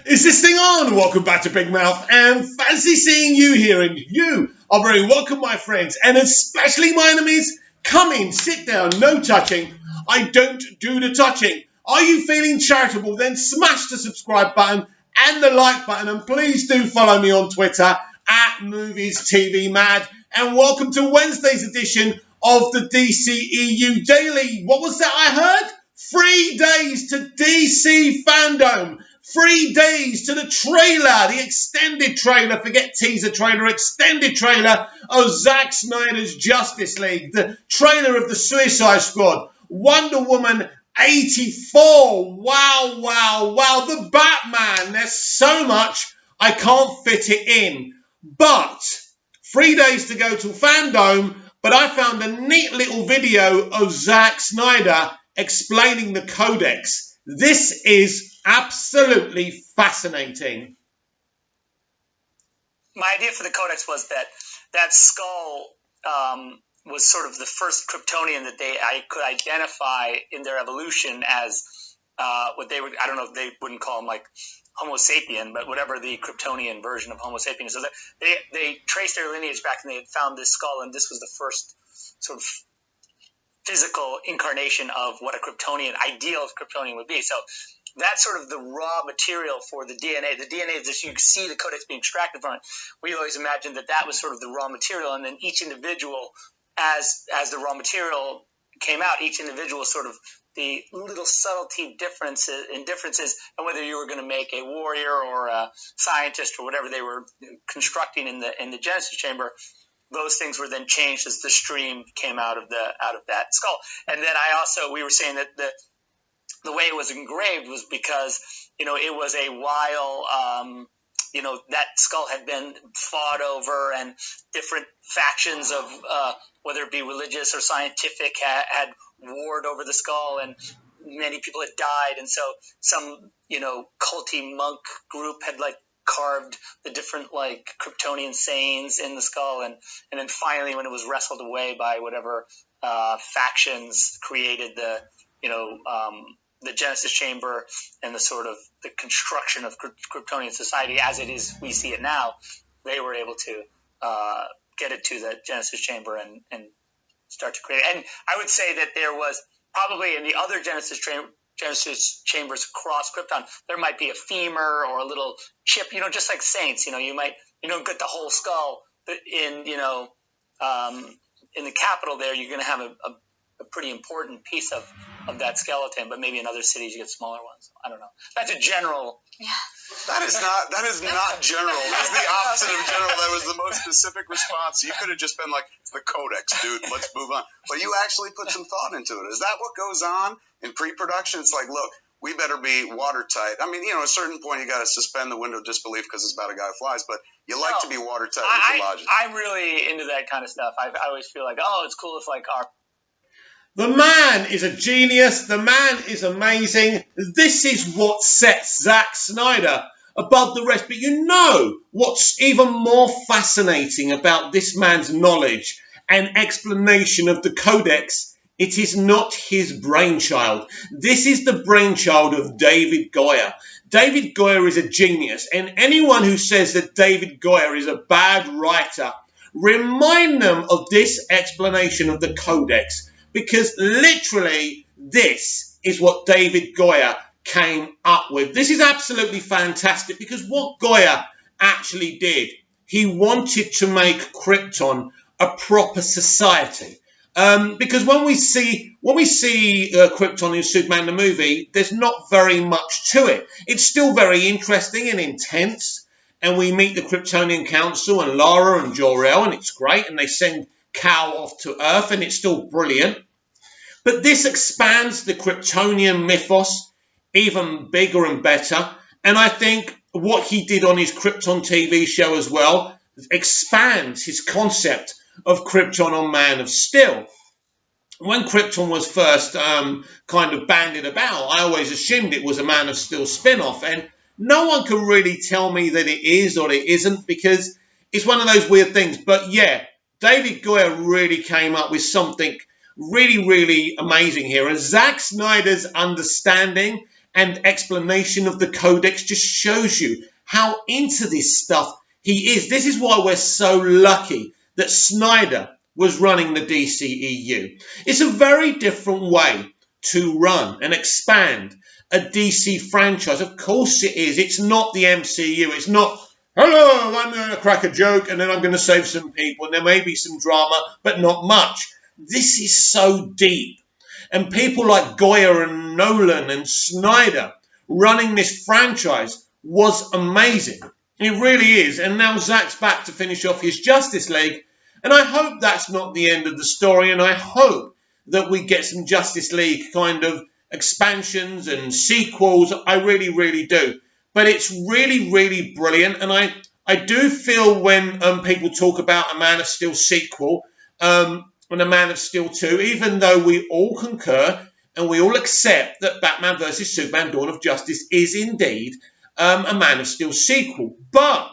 Is this thing on? Welcome back to Big Mouth, and fancy seeing you here, and you are very welcome, my friends, and especially my enemies. Come in, sit down, no touching. I don't do the touching. Are you feeling charitable? Then smash the subscribe button and the like button, and please do follow me on Twitter at Movies TV Mad. And welcome to Wednesday's edition of the DCEU Daily. What was that I heard? 3 days to DC fandom. 3 days to the trailer, the extended trailer, forget teaser trailer, extended trailer of Zack Snyder's Justice League, the trailer of the Suicide Squad, Wonder Woman 84, wow, the Batman, there's so much, I can't fit it in, but 3 days to go to fandom, but I found a neat little video of Zack Snyder explaining the Codex. This is absolutely fascinating. My idea for the Codex was that skull was sort of the first Kryptonian that I could identify in their evolution as what they would, I don't know if they wouldn't call him like Homo sapien, but whatever the Kryptonian version of Homo sapien is. So they traced their lineage back and they had found this skull, and this was the first sort of physical incarnation of what a Kryptonian, ideal of Kryptonian would be. So that's sort of the raw material for the DNA. The DNA is just, you can see the Codex being extracted from it. We always imagined that was sort of the raw material, and then each individual, as the raw material came out, each individual was sort of the little subtlety differences, and whether you were going to make a warrior or a scientist or whatever they were constructing in the Genesis chamber. Those things were then changed as the stream came out of that skull. And then we were saying that the way it was engraved was because, it was a while, that skull had been fought over, and different factions of, whether it be religious or scientific, had warred over the skull, and many people had died. And so some, culty monk group had carved the different Kryptonian sayings in the skull, and then finally when it was wrestled away by whatever factions created the Genesis chamber and the sort of the construction of Kryptonian society as it is, we see it now, they were able to get it to the Genesis chamber and start to create it. And I would say that there was probably in the other Genesis chambers across Krypton, there might be a femur or a little chip, just like saints, you don't get the whole skull, but in the capital there, you're going to have a pretty important piece of that skeleton, but maybe in other cities you get smaller ones. I don't know. That's a general. Yeah. That is not general. That's the opposite of general. That was the most specific response. You could have just been like, it's the Codex, dude. Let's move on. But you actually put some thought into it. Is that what goes on in pre-production? It's like, look, we better be watertight. I mean, at a certain point you got to suspend the window of disbelief because it's about a guy who flies, but you like to be watertight with your logic. I'm really into that kind of stuff. I always feel like, it's cool if our... The man is a genius. The man is amazing. This is what sets Zack Snyder above the rest. But what's even more fascinating about this man's knowledge and explanation of the Codex? It is not his brainchild. This is the brainchild of David Goyer. David Goyer is a genius. And anyone who says that David Goyer is a bad writer, remind them of this explanation of the Codex. Because literally, this is what David Goyer came up with. This is absolutely fantastic because what Goyer actually did, he wanted to make Krypton a proper society. Because when we see Krypton in Superman the movie, there's not very much to it. It's still very interesting and intense. And we meet the Kryptonian Council and Lara and Jor-El, and it's great. And they send Kal off to Earth, and it's still brilliant. But this expands the Kryptonian mythos even bigger and better. And I think what he did on his Krypton TV show as well expands his concept of Krypton on Man of Steel. When Krypton was first kind of bandied about, I always assumed it was a Man of Steel spin-off. And no one can really tell me that it is or it isn't because it's one of those weird things. But yeah, David Goyer really came up with something really, really amazing here. And Zack Snyder's understanding and explanation of the Codex just shows you how into this stuff he is. This is why we're so lucky that Snyder was running the DCEU. It's a very different way to run and expand a DC franchise. Of course it is. It's not the MCU. It's not, hello, I'm going to crack a joke and then I'm going to save some people and there may be some drama, but not much. This is so deep. And people like Goyer and Nolan and Snyder running this franchise was amazing. It really is. And now Zack's back to finish off his Justice League. And I hope that's not the end of the story. And I hope that we get some Justice League kind of expansions and sequels. I really, really do. But it's really, really brilliant. And I do feel when people talk about a Man of Steel sequel and a Man of Steel 2, even though we all concur and we all accept that Batman vs. Superman Dawn of Justice is indeed a Man of Steel sequel. But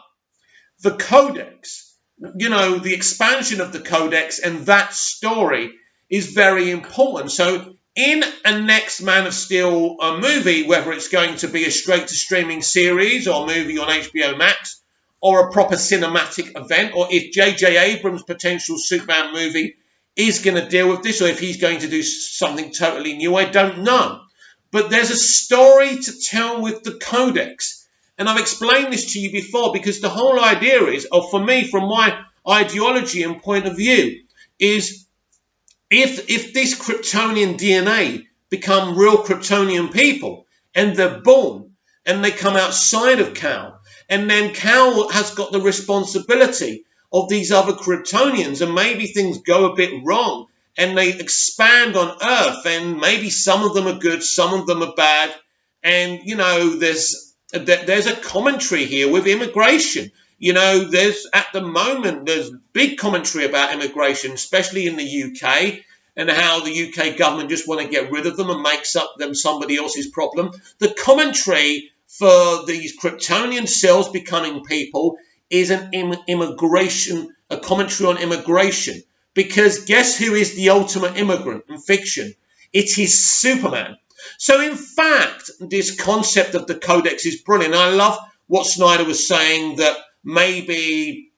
the Codex, you know, the expansion of the Codex and that story is very important. So in a next Man of Steel movie, whether it's going to be a straight-to-streaming series or movie on HBO Max or a proper cinematic event, or if J.J. Abrams' potential Superman movie is going to deal with this, or if he's going to do something totally new, I don't know. But there's a story to tell with the Codex. And I've explained this to you before because the whole idea is, or for me, from my ideology and point of view, is if this Kryptonian DNA become real Kryptonian people and they're born and they come outside of Kal, and then Kal has got the responsibility of these other Kryptonians, and maybe things go a bit wrong and they expand on Earth, and maybe some of them are good, some of them are bad. And, you know, there's a commentary here with immigration. You know, at the moment, there's big commentary about immigration, especially in the UK, and how the UK government just want to get rid of them and makes up them somebody else's problem. The commentary for these Kryptonian cells becoming people is a commentary on immigration. Because guess who is the ultimate immigrant in fiction? It is Superman. So in fact, this concept of the Codex is brilliant. I love what Snyder was saying, that maybe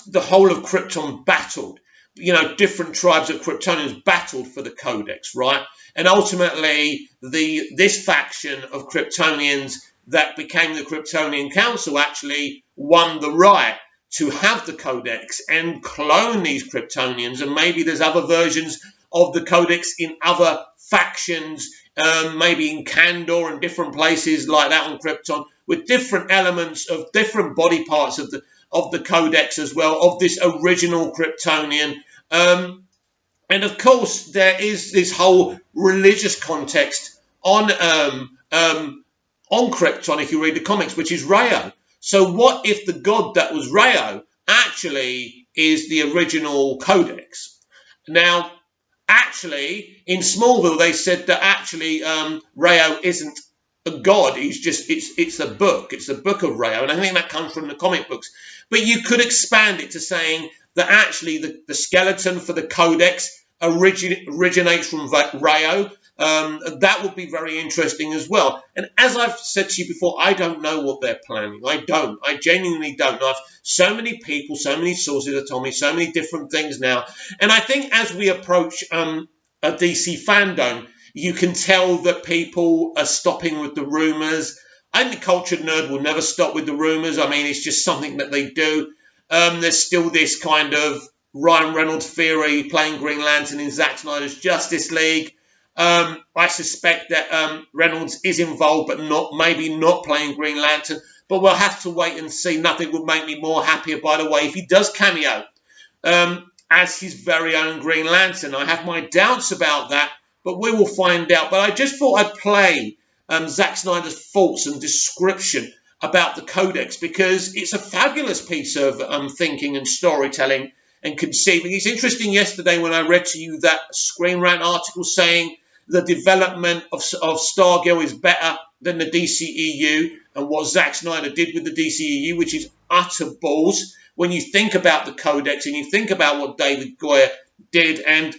the whole of Krypton battled. You know, different tribes of Kryptonians battled for the Codex, right? And ultimately, this faction of Kryptonians that became the Kryptonian Council actually won the right to have the Codex and clone these Kryptonians. And maybe there's other versions of the Codex in other factions, maybe in Kandor and different places like that on Krypton, with different elements of different body parts of the Codex as well, of this original Kryptonian. And of course, there is this whole religious context on Krypton, if you read the comics, which is Rayo. So what if the god that was Rayo actually is the original Codex? Now, actually, in Smallville, they said that actually Rayo isn't a god. It's a book. It's the book of Rayo. And I think that comes from the comic books. But you could expand it to saying that actually the skeleton for the Codex originates from Rayo. That would be very interesting as well. And as I've said to you before, I don't know what they're planning. I genuinely don't know. So many people, so many sources have told me so many different things now. And I think as we approach a DC fandom, you can tell that people are stopping with the rumors. I think the cultured nerd will never stop with the rumors. I mean, it's just something that they do. There's still this kind of Ryan Reynolds theory playing Green Lantern in Zack Snyder's Justice League. I suspect that Reynolds is involved, but maybe not playing Green Lantern. But we'll have to wait and see. Nothing would make me more happier, by the way, if he does cameo as his very own Green Lantern. I have my doubts about that, but we will find out. But I just thought I'd play Zack Snyder's thoughts and description about the Codex, because it's a fabulous piece of thinking and storytelling and conceiving. It's interesting yesterday when I read to you that Screen Rant article saying the development of Stargirl is better than the DCEU, and what Zack Snyder did with the DCEU, which is utter balls when you think about the Codex and you think about what David Goyer did. And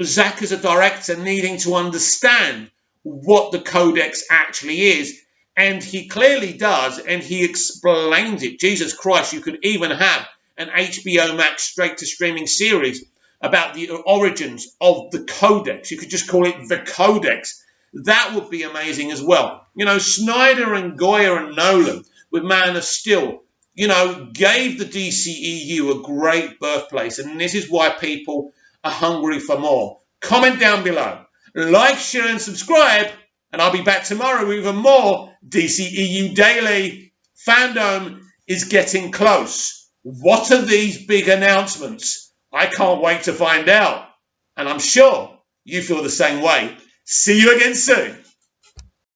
Zack as a director needing to understand what the codex actually is. And he clearly does, and he explains it. Jesus Christ, you could even have an HBO Max straight-to-streaming series about the origins of the codex. You could just call it the codex. That would be amazing as well. You know, Snyder and Goyer and Nolan with Man of Steel, you know, gave the DCEU a great birthplace. And this is why people are hungry for more. Comment down below. Like, share, and subscribe. And I'll be back tomorrow with even more DCEU Daily. Fandom is getting close. What are these big announcements? I can't wait to find out. And I'm sure you feel the same way. See you again soon.